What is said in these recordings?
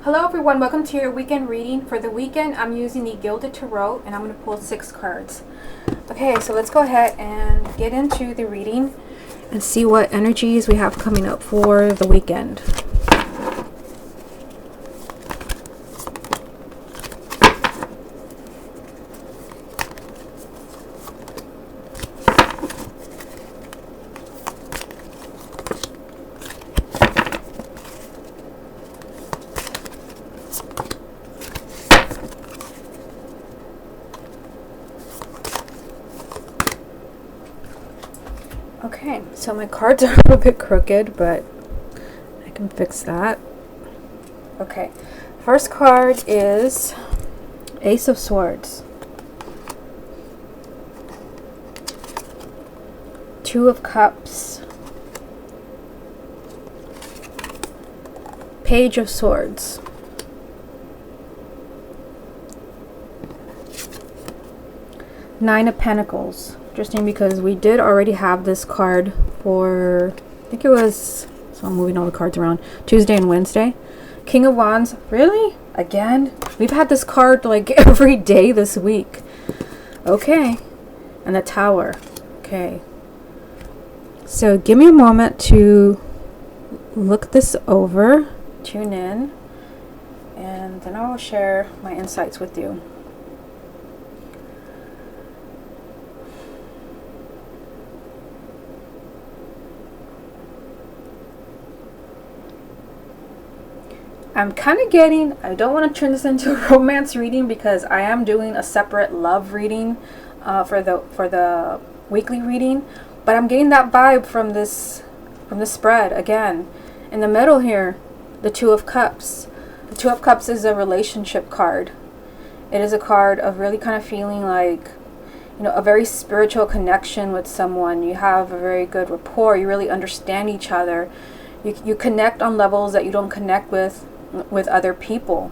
Hello everyone, welcome to your weekend reading. For the weekend, I'm using the Gilded Tarot and I'm going to pull 6 cards. Okay, so let's go ahead and get into the reading and see what energies we have coming up for the weekend. Okay, so my cards are a bit crooked, but I can fix that. Okay, first card is Ace of Swords, Two of Cups, Page of Swords, Nine of Pentacles. Interesting because we did already have this card for, I think it was, so I'm moving all the cards around, Tuesday and Wednesday. King of Wands. Really? Again? We've had this card like every day this week. Okay. And the Tower. Okay. So give me a moment to look this over, tune in, and then I will share my insights with you. I'm kind of getting, I don't want to turn this into a romance reading because I am doing a separate love reading for the weekly reading, but I'm getting that vibe from this spread again. In the middle here, the Two of Cups. The Two of Cups is a relationship card. It is a card of really kind of feeling like, you know, a very spiritual connection with someone. You have a very good rapport. You really understand each other. You connect on levels that you don't connect with other people.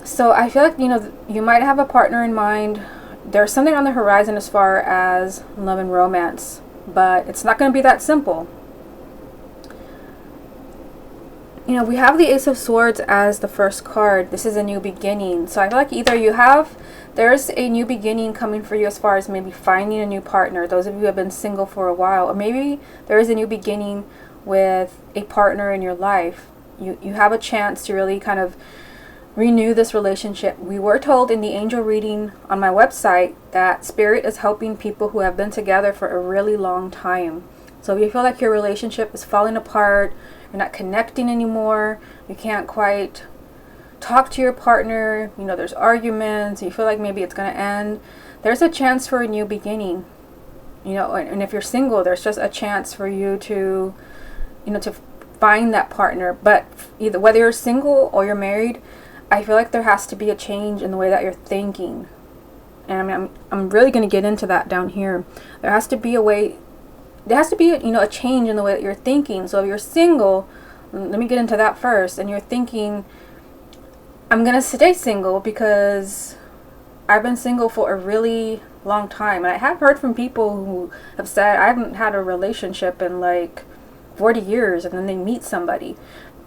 So I feel like, you know, you might have a partner in mind. There's something on the horizon as far as love and romance, but it's not going to be that simple. You know, we have the Ace of Swords as the first card. This is a new beginning. So I feel like either there's a new beginning coming for you as far as maybe finding a new partner, those of you who have been single for a while, or maybe there is a new beginning with a partner in your life. You have a chance to really kind of renew this relationship. We were told in the angel reading on my website that Spirit is helping people who have been together for a really long time. So if you feel like your relationship is falling apart, you're not connecting anymore, you can't quite talk to your partner, you know, there's arguments, you feel like maybe it's going to end, there's a chance for a new beginning. You know, and if you're single, there's just a chance for you to, you know, to find that partner. But either whether you're single or you're married, I feel like there has to be a change in the way that you're thinking. And I mean, I'm really going to get into that down here. There has to be you know, a change in the way that you're thinking. So if you're single, let me get into that first, and you're thinking, I'm going to stay single because I've been single for a really long time. And I have heard from people who have said, I haven't had a relationship in like 40 years, and then they meet somebody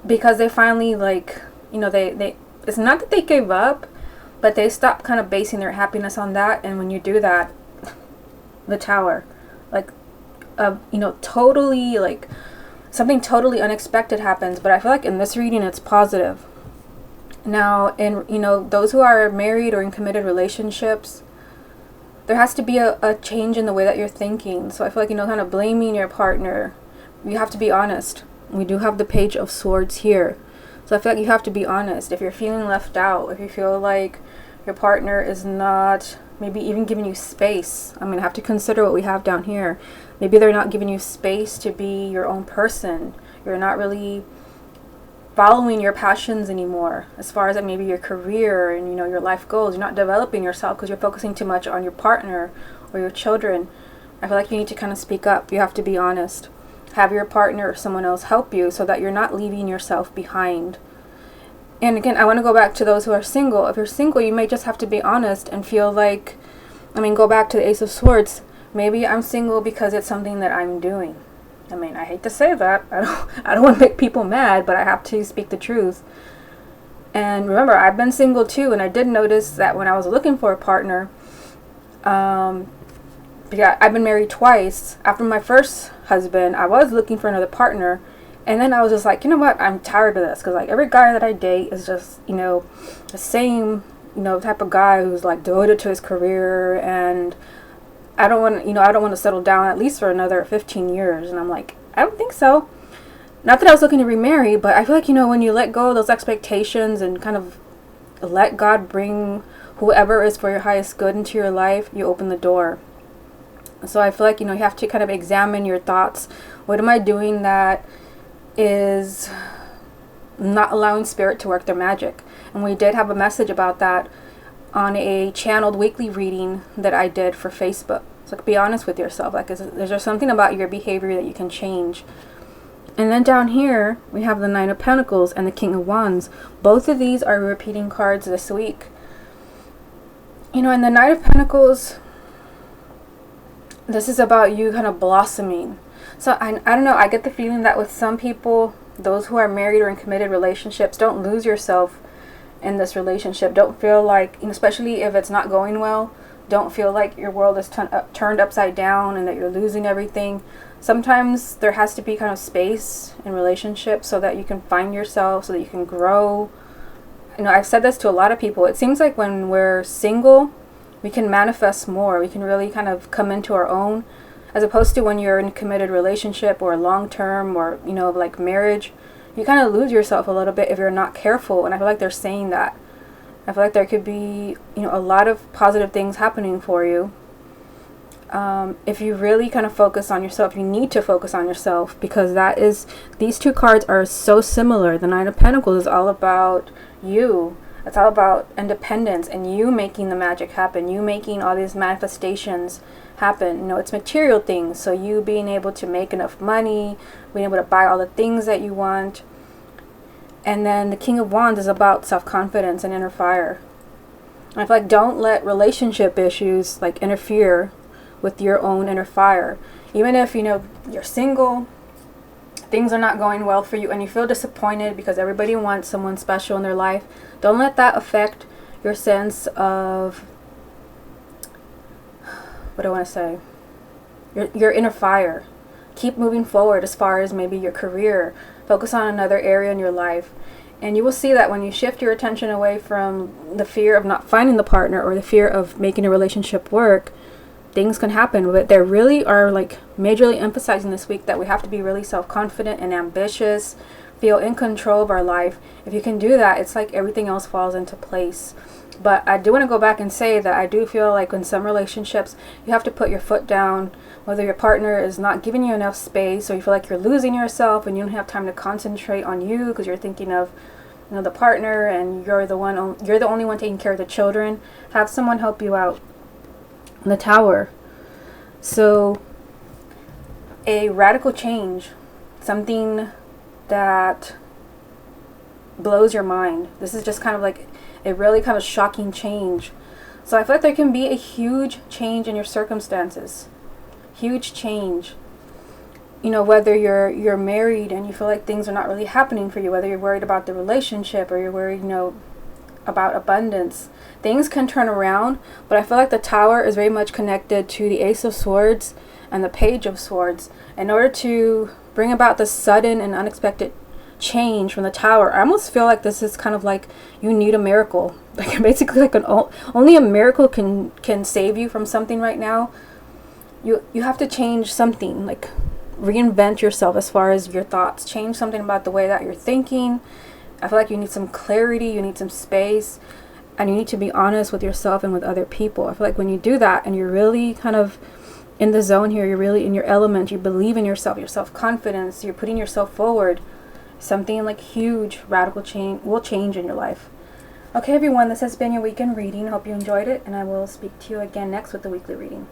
because they finally, like, you know, they it's not that they gave up, but they stopped kind of basing their happiness on that. And when you do that, the Tower, like, you know, totally, like, something totally unexpected happens. But I feel like in this reading it's positive. Now, in, you know, those who are married or in committed relationships, there has to be a change in the way that you're thinking. So I feel like, you know, kind of blaming your partner, you have to be honest. We do have the Page of Swords here. So I feel like you have to be honest. If you're feeling left out, if you feel like your partner is not maybe even giving you space, I'm going to have to consider what we have down here. Maybe they're not giving you space to be your own person. You're not really following your passions anymore as far as like maybe your career and, you know, your life goals. You're not developing yourself because you're focusing too much on your partner or your children. I feel like you need to kind of speak up. You have to be honest. Have your partner or someone else help you so that you're not leaving yourself behind. And again, I want to go back to those who are single. If you're single, you may just have to be honest and feel like, I mean, go back to the Ace of Swords. Maybe I'm single because it's something that I'm doing. I mean, I hate to say that. I don't want to make people mad, but I have to speak the truth. And remember, I've been single too, and I did notice that when I was looking for a partner, because I've been married twice. After my first husband, I was looking for another partner, and then I was just like, you know what, I'm tired of this, because like every guy that I date is just, you know, the same, you know, type of guy who's like devoted to his career, and I don't want, you know, I don't want to settle down at least for another 15 years. And I'm like, I don't think so. Not that I was looking to remarry, but I feel like, you know, when you let go of those expectations and kind of let God bring whoever is for your highest good into your life, you open the door. So I feel like, you know, you have to kind of examine your thoughts. What am I doing that is not allowing spirit to work their magic? And we did have a message about that on a channeled weekly reading that I did for Facebook. So like, be honest with yourself. Like, is there something about your behavior that you can change? And then down here, we have the Nine of Pentacles and the King of Wands. Both of these are repeating cards this week. You know, in the Knight of Pentacles, this is about you kind of blossoming. So I don't know, I get the feeling that with some people, those who are married or in committed relationships, don't lose yourself in this relationship. Don't feel like, especially if it's not going well, don't feel like your world is turned upside down and that you're losing everything. Sometimes there has to be kind of space in relationships so that you can find yourself, so that you can grow. You know, I've said this to a lot of people. It seems like when we're single, we can manifest more. We can really kind of come into our own, as opposed to when you're in a committed relationship or long-term or, you know, like marriage. You kind of lose yourself a little bit if you're not careful. And I feel like they're saying that. I feel like there could be, you know, a lot of positive things happening for you. If you really kind of focus on yourself, you need to focus on yourself, because these two cards are so similar. The Nine of Pentacles is all about you. It's all about independence and you making the magic happen. You making all these manifestations happen. You know, it's material things. So you being able to make enough money, being able to buy all the things that you want. And then the King of Wands is about self-confidence and inner fire. I feel like don't let relationship issues like interfere with your own inner fire. Even if, you know, you're single, things are not going well for you, and you feel disappointed because everybody wants someone special in their life, don't let that affect your sense of, what do I want to say, your inner fire. Keep moving forward as far as maybe your career. Focus on another area in your life. And you will see that when you shift your attention away from the fear of not finding the partner or the fear of making a relationship work, things can happen. But they really are like majorly emphasizing this week that we have to be really self-confident and ambitious, feel in control of our life. If you can do that, it's like everything else falls into place. But I do want to go back and say that I do feel like in some relationships, you have to put your foot down, whether your partner is not giving you enough space or you feel like you're losing yourself and you don't have time to concentrate on you because you're thinking of, you know, the partner, and you're the only one taking care of the children. Have someone help you out. The Tower. So a radical change, something that blows your mind. This is just kind of like a really kind of shocking change. So I feel like there can be a huge change in your circumstances. Huge change. You know, whether you're married and you feel like things are not really happening for you, whether you're worried about the relationship or you're worried, you know, about abundance. Things can turn around, but I feel like the Tower is very much connected to the Ace of Swords and the Page of Swords. In order to bring about the sudden and unexpected change from the Tower, I almost feel like this is kind of like you need a miracle. Like basically like only a miracle can save you from something right now. You have to change something, like reinvent yourself as far as your thoughts. Change something about the way that you're thinking. I feel like you need some clarity, you need some space, and you need to be honest with yourself and with other people. I feel like when you do that and you're really kind of in the zone here, you're really in your element, you believe in yourself, your self-confidence, you're putting yourself forward, something like huge, radical change will change in your life. Okay, everyone, this has been your weekend reading. Hope you enjoyed it, and I will speak to you again next with the weekly reading.